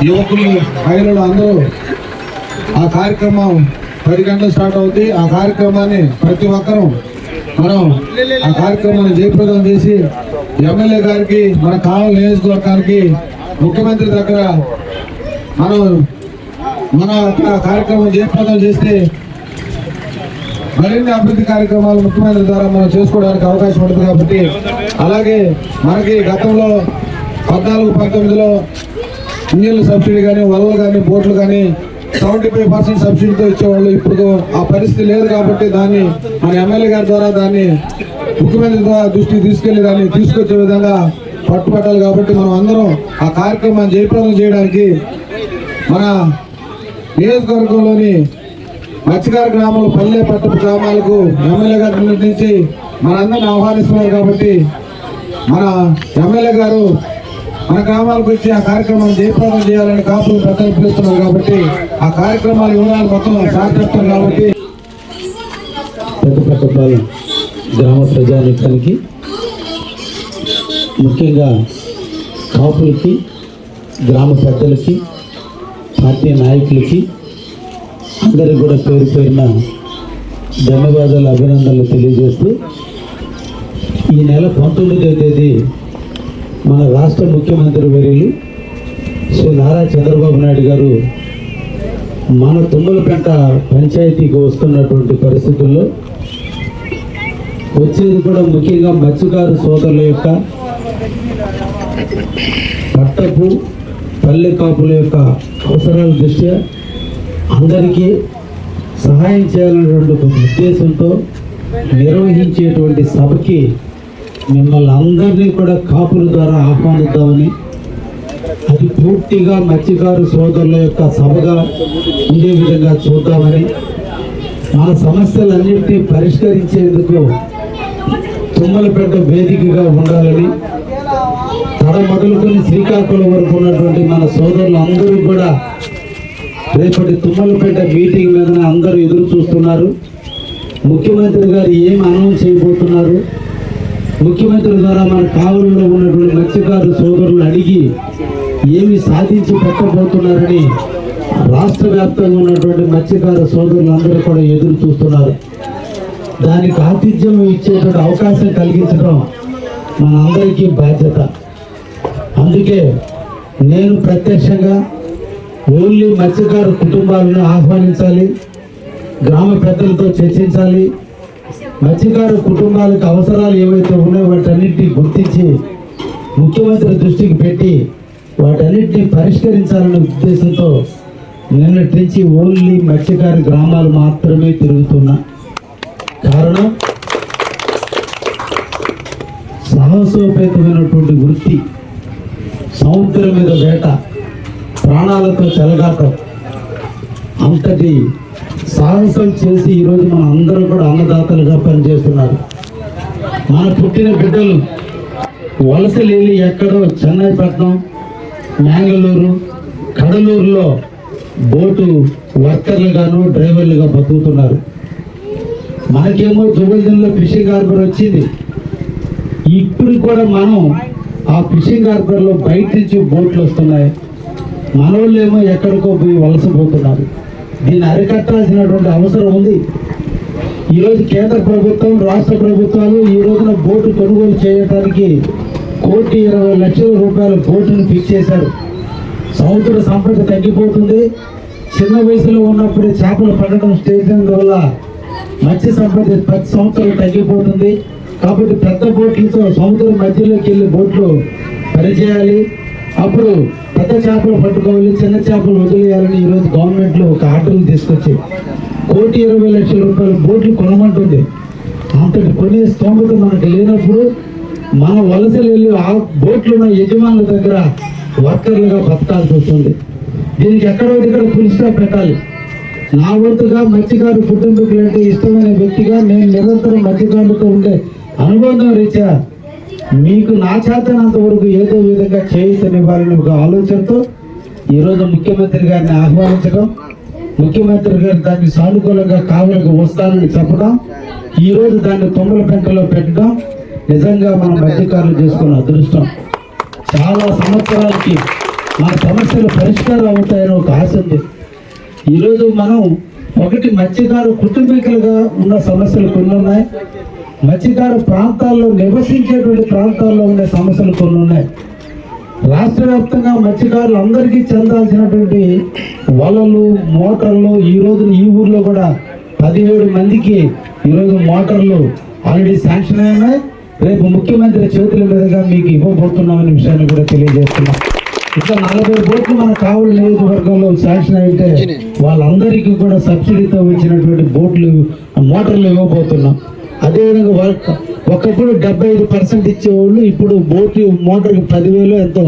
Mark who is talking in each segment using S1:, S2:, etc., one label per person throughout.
S1: యువకులు మహిళలు అందరూ ఆ కార్యక్రమం 10 గంటలు స్టార్ట్ అవుతుంది. ఆ కార్యక్రమాన్ని ప్రతి ఒక్కరూ మనం ఆ కార్యక్రమాన్ని జయప్రదం చేసి ఎమ్మెల్యే గారికి, మన కావలి నియోజకవర్గానికి, ముఖ్యమంత్రి దగ్గర మన కార్యక్రమం జయప్రదం చేస్తే మరిన్ని అభివృద్ధి కార్యక్రమాలు ముఖ్యమంత్రి ద్వారా మనం చేసుకోవడానికి అవకాశం ఉంటుంది. కాబట్టి అలాగే మనకి గతంలో 14-19లో ఇంజన్ల సబ్సిడీ కానీ, వలలు కానీ, బోట్లు కానీ 75% సబ్సిడీతో ఇచ్చేవాళ్ళు. ఇప్పుడు ఆ పరిస్థితి లేదు. కాబట్టి దాన్ని మన ఎమ్మెల్యే గారి ద్వారా దాన్ని ముఖ్యమంత్రి ద్వారా దృష్టికి తీసుకెళ్లి దాన్ని తీసుకొచ్చే విధంగా పట్టుబట్టాలి. కాబట్టి మనం అందరం ఆ కార్యక్రమాన్ని జయప్రదం చేయడానికి మన నియోజకవర్గంలోని మత్స్యకార గ్రామాలు, పల్లె పట్టపు గ్రామాలకు ఎమ్మెల్యే గారి నుంచి మనందరిని ఆహ్వానిస్తున్నారు. కాబట్టి మన ఎమ్మెల్యే గారు మన గ్రామాలకు వచ్చి ఆ కార్యక్రమాన్ని జయప్రదం చేయాలని కాపులు పెద్దలు పిలుస్తున్నారు. కాబట్టి ఆ కార్యక్రమాలు వివరాలు మొత్తం సార్ చెప్తారు. కాబట్టి
S2: పెద్దపట్టపాలెం గ్రామ ప్రజానీకానికి, ముఖ్యంగా కాపులకి, గ్రామ పెద్దలకి, పార్టీ నాయకులకి అందరికి కూడా పేరు పేరున ధన్యవాదాలు, అభినందనలు తెలియజేస్తూ ఈ నెల 19వ తేదీ మన రాష్ట్ర ముఖ్యమంత్రి వర్యులు శ్రీ నారా చంద్రబాబు నాయుడు గారు మన తుమ్మలపెంట పంచాయతీకి వస్తున్నటువంటి పరిస్థితుల్లో వచ్చేది కూడా ముఖ్యంగా మత్స్యకారు సోదరుల యొక్క పట్టపు పల్లె కాపుల యొక్క అవసరాల దృష్ట్యా అందరికీ సహాయం చేయాలనేటువంటి ఒక ఉద్దేశంతో నిర్వహించేటువంటి సభకి మిమ్మల్ని అందరినీ కూడా కాపుల ద్వారా ఆహ్వానిద్దామని, అది పూర్తిగా మత్స్యకారు సోదరుల యొక్క సభగా ఉండే విధంగా చూద్దామని, మన సమస్యలన్నింటినీ పరిష్కరించేందుకు తుమ్మలపెంట వేదికగా ఉండాలని, తడ మొదలుకొని శ్రీకాకుళం వరకు ఉన్నటువంటి మన సోదరులు అందరూ కూడా రేపటి తుమ్మలపెంట మీటింగ్ మీద అందరూ ఎదురు చూస్తున్నారు. ముఖ్యమంత్రి గారు ఏం అనౌన్స్ చేయబోతున్నారు, ముఖ్యమంత్రి ద్వారా మన కావలిలో ఉన్నటువంటి మత్స్యకారు సోదరులు అడిగి ఏమి సాధించి పెట్టబోతున్నారని రాష్ట్ర వ్యాప్తంగా ఉన్నటువంటి మత్స్యకారు సోదరులు అందరూ కూడా ఎదురు చూస్తున్నారు. దానికి ఆతిథ్యం ఇచ్చేటువంటి అవకాశం కలిగించడం మన అందరికీ బాధ్యత. అందుకే నేను ప్రత్యక్షంగా ఓన్లీ మత్స్యకారు కుటుంబాలను ఆహ్వానించాలి, గ్రామ పెద్దలతో చర్చించాలి, మత్స్యకారు కుటుంబాలకు అవసరాలు ఏవైతే ఉన్నాయో వాటన్నిటిని గుర్తించి ముఖ్యమంత్రి దృష్టికి పెట్టి వాటన్నిటిని పరిష్కరించాలనే ఉద్దేశంతో నిన్నటి నుంచి ఓన్లీ మత్స్యకారు గ్రామాలు మాత్రమే తిరుగుతున్నా. కారణం సాహసోపేతమైనటువంటి వృత్తి, సముద్రం మీద వేట, ప్రాణాలతో చెలగాటం, అంతటి సాహసం చేసి ఈరోజు మన అందరూ కూడా అన్నదాతలుగా పనిచేస్తున్నారు. మన పుట్టిన బిడ్డలు వలసలు వెళ్ళి ఎక్కడో చెన్నైపట్నం, మ్యాంగళూరు, కడలూరులో బోటు వర్కర్లుగాను, డ్రైవర్లుగా బతుకుతున్నారు. మనకేమో జుబల్దిన్లో ఫిషింగ్ హార్బర్ వచ్చింది. ఇప్పుడు కూడా మనం ఆ ఫిషింగ్ హార్బర్లో బయట నుంచి బోట్లు వస్తున్నాయి. మనోళ్ళేమో ఎక్కడికో పోయి వలసపోతున్నారు. దీన్ని అరికట్టాల్సినటువంటి అవసరం ఉంది. ఈరోజు కేంద్ర ప్రభుత్వం, రాష్ట్ర ప్రభుత్వాలు ఈ రోజున బోటు కొనుగోలు చేయడానికి 1,20,00,000 రూపాయల బోటును ఫిక్స్ చేశారు. సముద్ర సంపద తగ్గిపోతుంది. చిన్న వయసులో ఉన్నప్పుడే చేపలు పట్టడం స్టేజ్ వల్ల మత్స్య సంపద ప్రతి సంవత్సరం తగ్గిపోతుంది. కాబట్టి పెద్ద బోట్లతో సముద్రం మధ్యలోకి వెళ్ళి బోట్లు పనిచేయాలి. అప్పుడు పెద్ద చేపలు పట్టుకోవాలి, చిన్న చేపలు వదిలేయాలని ఈరోజు గవర్నమెంట్లో ఒక ఆర్డర్లు తీసుకొచ్చి 1,20,00,000 రూపాయల బోట్లు కొనమంటుంది. అంతటి కొనే స్తోమత మనకు లేనప్పుడు మనం వలసలు వెళ్ళి ఆ బోట్లు ఉన్న యజమానుల దగ్గర వర్కర్లుగా బతకాల్సి వస్తుంది. దీనికి ఎక్కడో ఇక్కడ ఫుల్ స్టాప్ పెట్టాలి. నా వంతుగా మత్స్యకారు కుటుంబీకులు అంటే ఇష్టమైన వ్యక్తిగా నేను నిరంతరం మత్స్యకారులతో ఉండే అనుబంధం రీత్యా మీకు నా చేతనంత వరకు ఏదో విధంగా చేయుతనివ్వాలని ఒక ఆలోచనతో ఈరోజు ముఖ్యమంత్రి గారిని ఆహ్వానించడం, ముఖ్యమంత్రి గారు దాన్ని సానుకూలంగా కావలకు వస్తానని చెప్పడం, ఈరోజు దాన్ని తొమ్మల పెంటలో పెట్టడం నిజంగా మనం మత్స్యకారులు చేసుకున్న అదృష్టం. చాలా సంవత్సరాలకి మా సమస్యలు పరిష్కారం అవుతాయని ఒక ఆశ ఉంది. ఈరోజు మనం ఒకటి మత్స్యకారు కుటుంబీకులుగా ఉన్న సమస్యలు కొన్ని ఉన్నాయి, మత్స్యకారు ప్రాంతాల్లో నివసించేటువంటి ప్రాంతాల్లో ఉండే సమస్యలు కొన్ని ఉన్నాయి. రాష్ట్ర వ్యాప్తంగా మత్స్యకారులు అందరికీ చెందాల్సినటువంటి వలలు మోటార్లు ఈరోజు ఈ ఊర్లో కూడా 17 మందికి ఈరోజు మోటార్లు ఆల్రెడీ శాంక్షన్ అయినాయి. రేపు ముఖ్యమంత్రి చేతుల మీదుగా మీకు ఇవ్వబోతున్నామనే విషయాన్ని కూడా తెలియజేస్తున్నాం. ఇట్లా 40 బోట్లు మన కావలి నియోజకవర్గంలో శాంక్షన్ అయితే వాళ్ళందరికీ కూడా సబ్సిడీతో వచ్చినటువంటి బోట్లు మోటార్లు ఇవ్వబోతున్నాం. అదేవిధంగా ఒకప్పుడు 75% ఇచ్చేవాళ్ళు ఇప్పుడు బోట్లు మోటార్కి 10,000 ఎంతో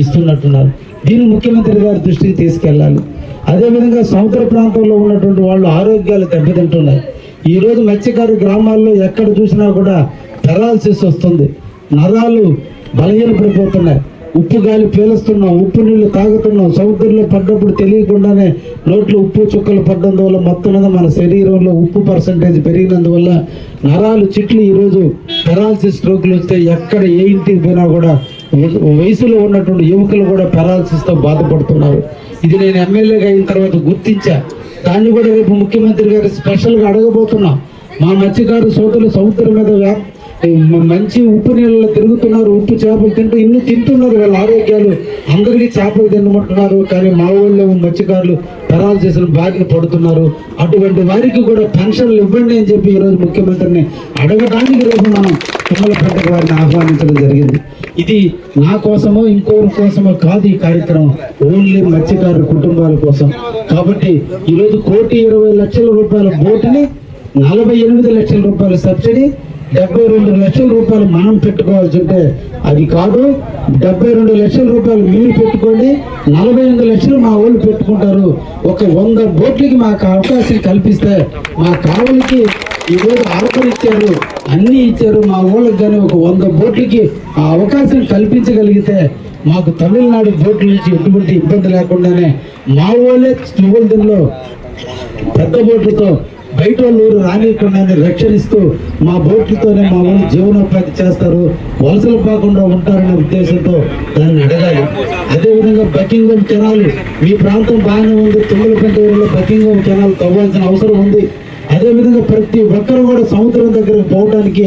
S2: ఇస్తున్నట్టున్నారు. దీన్ని ముఖ్యమంత్రి గారి దృష్టికి తీసుకెళ్ళాలి. అదేవిధంగా సముద్ర ప్రాంతంలో ఉన్నటువంటి వాళ్ళు ఆరోగ్యాలు దెబ్బతింటున్నాయి. ఈరోజు మత్స్యకారు గ్రామాల్లో ఎక్కడ చూసినా కూడా పెరాలసిస్ వస్తుంది, నరాలు బలహీనపడిపోతున్నాయి, ఉప్పు గాలి పీలుస్తున్నాం, ఉప్పు నీళ్లు తాగుతున్నాం, సముద్రంలో పడ్డప్పుడు తెలియకుండానే నోట్లో ఉప్పు చుక్కలు పడ్డం వల్ల మొత్తం మన శరీరంలో ఉప్పు పర్సంటేజ్ పెరిగినందువల్ల నరాలు చిట్లు ఈరోజు పెరాలసిస్ స్ట్రోకులు వస్తే ఎక్కడ ఏ ఇంటికి పోయినా కూడా వయసులో ఉన్నటువంటి యువకులు కూడా పెరాలసిస్తో బాధపడుతున్నారు. ఇది నేను ఎమ్మెల్యేగా అయిన తర్వాత గుర్తించా. దాన్ని కూడా రేపు ముఖ్యమంత్రి గారు స్పెషల్గా అడగబోతున్నాం. మా మత్స్యకారు సోదరులు సముద్రం మీద మంచి ఉప్పు నీళ్ళలో తిరుగుతున్నారు, ఉప్పు చేపలు ఇన్ని తింటున్నారు, వాళ్ళ ఆరోగ్యాలు అందరికీ చేపలు తినమంటున్నారు. కానీ మా ఊళ్ళో మత్స్యకారులు పెరాలసిస్ బారిన పడుతున్నారు. అటువంటి వారికి కూడా పెన్షన్లు ఇవ్వండి అని చెప్పి ఈరోజు ముఖ్యమంత్రిని అడగడానికి రేపు మనం తుమ్మలపేట వారిని ఆహ్వానించడం జరిగింది. ఇది నా కోసమో ఇంకోరి కోసమో కాదు, ఈ కార్యక్రమం ఓన్లీ మత్స్యకారు కుటుంబాల కోసం. కాబట్టి ఈరోజు 1,20,00,000 రూపాయల బోటుని 48 లక్షల రూపాయల సబ్సిడీ, 72 లక్షల రూపాయలు మనం పెట్టుకోవాల్సి ఉంటే అది కాదు. 72 లక్షల రూపాయలు మీరు పెట్టుకోండి, 48 లక్షలు మా వాళ్ళు పెట్టుకుంటారు. ఒక 100 బోట్లకి మాకు అవకాశం కల్పిస్తే మా కావలికి ఈరోజు ఆఫర్ ఇచ్చారు, అన్నీ ఇచ్చారు. మా ఊళ్ళకి కానీ ఒక 100 బోట్లకి ఆ అవకాశం కల్పించగలిగితే మాకు తమిళనాడు బోట్ల నుంచి ఎటువంటి ఇబ్బంది లేకుండానే మా ఊళ్ళే చువ్వలదిలో పెద్ద బోట్లతో బయట ఊరు రానియకుండానే రక్షణిస్తూ మా బోట్లతోనే మా ఊళ్ళు జీవనోపాధి చేస్తారు, వలసలు కాకుండా ఉంటారనే ఉద్దేశంతో దాన్ని అడగాలి. అదేవిధంగా బకింగం కెనాల్ మీ ప్రాంతం బాగానే ఉంది, తుమ్మలపేట ఊరిలో బకింగం కెనాల్ తవ్వాల్సిన అవసరం ఉంది. అదేవిధంగా ప్రతి ఒక్కరు కూడా సముద్రం దగ్గరకు పోవడానికి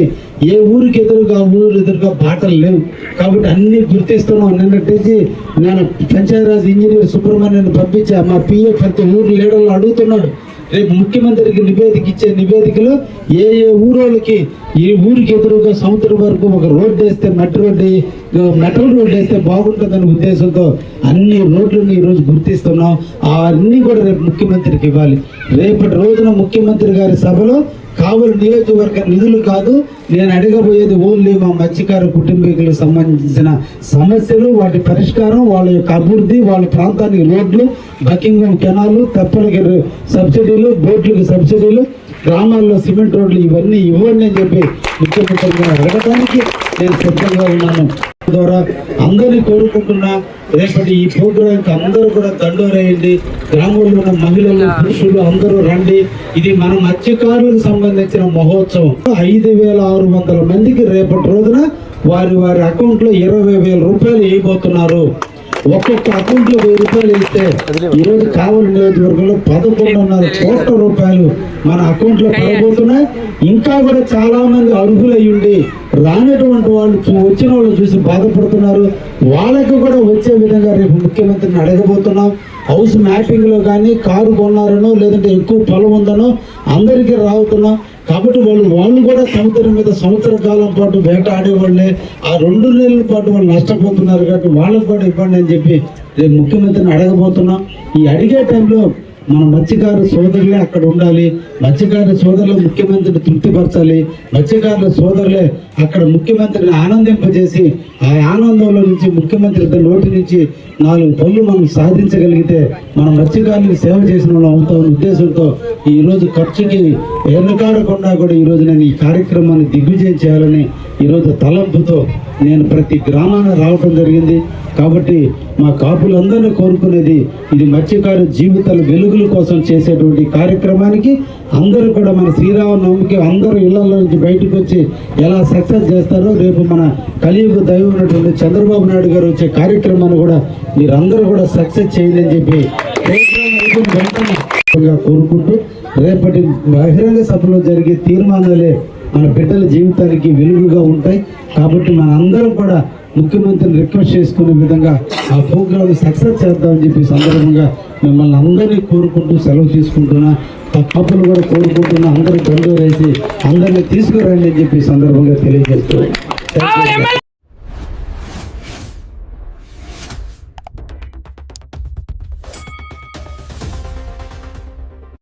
S2: ఏ ఊరికి ఎదురుగా ఊరు ఎదురుగా బాటలు లేవు. కాబట్టి అన్ని గుర్తిస్తున్నాం. నిన్నటి నేను పంచాయతీరాజ్ ఇంజనీర్ సుబ్రహ్మణ్యాన్ని పంపించా. మా పిఏ ప్రతి ఊరు లీడర్లు అడుగుతున్నాడు, రేపు ముఖ్యమంత్రికి నివేదిక ఇచ్చే నివేదికలు ఏ ఏ ఊరోళ్ళకి ఈ ఊరికి ఎదురుగా సముద్రం వరకు ఒక రోడ్డు వేస్తే మెటల్ రోడ్డు వేస్తే బాగుంటుందనే ఉద్దేశంతో అన్ని రోడ్లను ఈరోజు గుర్తిస్తున్నాం. అన్నీ కూడా రేపు ముఖ్యమంత్రికి ఇవ్వాలి. రేపటి రోజున ముఖ్యమంత్రి గారి సభలో కావలి నియోజకవర్గ నిధులు కాదు, నేను అడగబోయేది ఓన్లీ మా మత్స్యకారు కుటుంబీకులకు సంబంధించిన సమస్యలు, వాటి పరిష్కారం, వాళ్ళ యొక్క అభివృద్ధి, వాళ్ళ ప్రాంతానికి రోడ్లు, బకింగం కెనాలు, తెప్పలకి సబ్సిడీలు, బోట్లకు సబ్సిడీలు, గ్రామాల్లో సిమెంట్ రోడ్లు ఇవన్నీ ఇవ్వండి అని చెప్పి ముఖ్యమంత్రిగా అడగడానికి నేను సిద్ధంగా ఉన్నాను. ద్వారా అందరినీ కోరుకుంటున్నా, రేపటి ఈ ప్రోగ్రాంకి అందరూ కూడా దండోరేయండి. గ్రామంలో ఉన్న మహిళలు పురుషులు అందరూ రండి. ఇది మన మత్స్యకారులకు సంబంధించిన మహోత్సవం. 5,600 మందికి రేపటి రోజున వారి వారి అకౌంట్లో 20,000 రూపాయలు వేయబోతున్నారు. ఒక్కొక్క అకౌంట్లో 1000 రూపాయలు వేస్తే ఈరోజు కావలి నియోజకవర్గంలో 11,500 కోట్ల రూపాయలు మన అకౌంట్లో పడబోతున్నాయి. ఇంకా కూడా చాలా మంది అర్హులై ఉండి రానటువంటి వాళ్ళు వచ్చిన వాళ్ళు చూసి బాధపడుతున్నారు. వాళ్ళకి కూడా వచ్చే విధంగా రేపు ముఖ్యమంత్రిని అడగబోతున్నాం. హౌస్ మ్యాపింగ్లో కానీ కారు కొన్నారనో లేదంటే ఎక్కువ పొలం ఉందనో అందరికీ రావుతున్నాం. కాబట్టి వాళ్ళు కూడా సముద్రం మీద సంవత్సర కాలం పాటు వేట ఆడేవాళ్ళే. ఆ 2 నెలల పాటు వాళ్ళు నష్టపోతున్నారు. కాబట్టి వాళ్ళకు కూడా ఇవ్వండి అని చెప్పి రేపు ముఖ్యమంత్రిని అడగబోతున్నాం. ఈ అడిగే టైంలో మన మత్స్యకారు సోదరులే అక్కడ ఉండాలి, మత్స్యకారు సోదరులు ముఖ్యమంత్రిని తృప్తిపరచాలి, మత్స్యకారుల సోదరులే అక్కడ ముఖ్యమంత్రిని ఆనందింపజేసి ఆ ఆనందంలో నుంచి ముఖ్యమంత్రి నోటి నుంచి 4 పనులు మనం సాధించగలిగితే మన మత్స్యకారులకు సేవ చేసిన వాళ్ళు అవుతామన్న ఉద్దేశంతో ఈరోజు ఖర్చుకి ఎన్నుకాడకుండా కూడా ఈరోజు నేను ఈ కార్యక్రమాన్ని దిగ్విజయం చేయాలని ఈరోజు తలంపుతో నేను ప్రతి గ్రామాన్ని రావటం జరిగింది. కాబట్టి మా కాపులందరినీ కోరుకునేది ఇది మత్స్యకారు జీవితాల వెలుగుల కోసం చేసేటువంటి కార్యక్రమానికి అందరూ కూడా మన శ్రీరామనవమికి అందరూ ఇళ్లలో నుంచి బయటకు వచ్చి ఎలా సక్సెస్ చేస్తారో రేపు మన కలియుగ దైవం ఉన్నటువంటి చంద్రబాబు నాయుడు గారు వచ్చే కార్యక్రమాన్ని కూడా మీరందరూ కూడా సక్సెస్ చేయండి అని చెప్పి కోరుకుంటూ రేపటి బహిరంగ సభలో జరిగే తీర్మానాలే మన బిడ్డల జీవితానికి వెలుగుగా ఉంటాయి. కాబట్టి మన అందరం కూడా ముఖ్యమంత్రిని రిక్వెస్ట్ చేసుకునే విధంగా ఆ ప్రోగ్రామ్ సక్సెస్ చేద్దామని చెప్పి సందర్భంగా మిమ్మల్ని అందరినీ కోరుకుంటూ సెలవు తీసుకుంటున్నా. తప్పలు కూడా కోరుకుంటున్నా, అందరూ దండోరేసి అందరినీ తీసుకురండి అని చెప్పి సందర్భంగా తెలియజేస్తున్నాను.